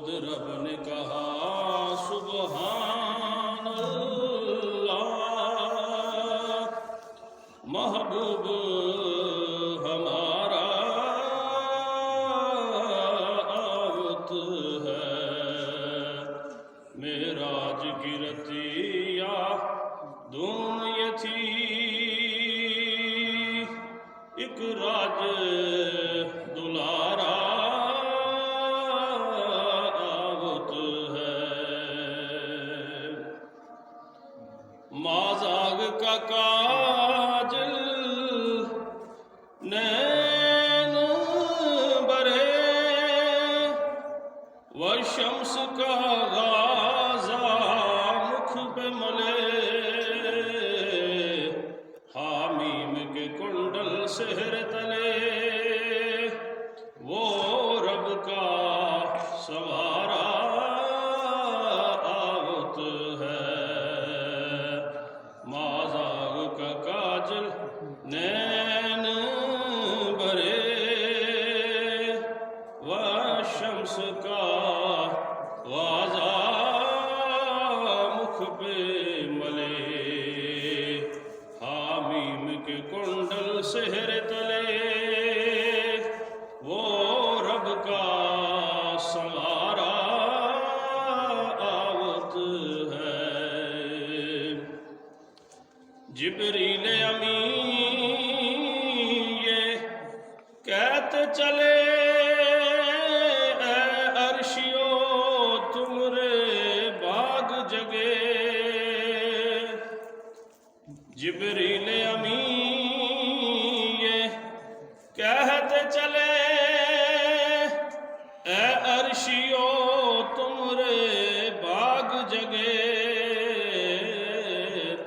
खुद रब ने कहा सुबहान अल्लाह, महबूब हमारा आवत है। मेराज की रतिया धूम ये थी, एक राज दुलारा आवत है। माजाग का काजल नैन बरे, व शम्स का गाजा मुख पे मले, हामीम के कुंडल शहर तले, वो रब का सवारा आवत है। माजाग का काजल नैन बरे, व शम्स का वाजा मुख पे मले, हामीम के कुंडल शहर तले, वो रब का सवारा आवत है। जिब्रील अमीन ये कहते चले, ऐ अर्शियो तुमरे बाग जगे। जिब्रील अमीन ये कहते चले, ऐ अर्शियो तुमरे बाग जगे।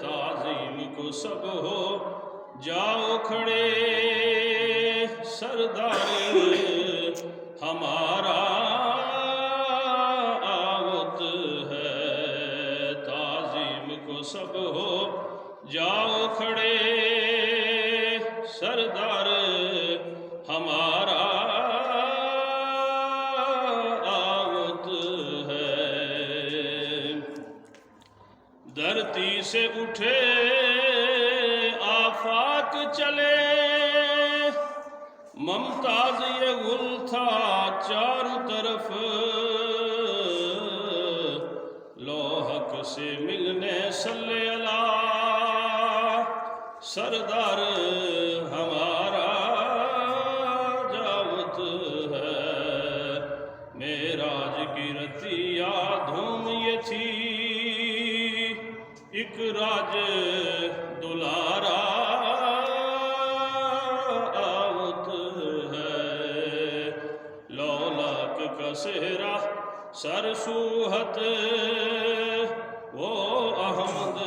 ताज़ीम को सब हो जाओ खड़े, सरदार हमारा आवत है। ताज़ीम को सब हो जाओ खड़े, सरदार हमारा आवत है। धरती से उठे आफाक चले, ममताज ये गुल था चारों तरफ, लोहक से मिलने सल्ले अला, सरदार हमारा जावत है। मेराज की रतिया धूम ये थी, एक राज दुलारा आवत है। लौलाक का सेहरा सरसूहत वो अहमद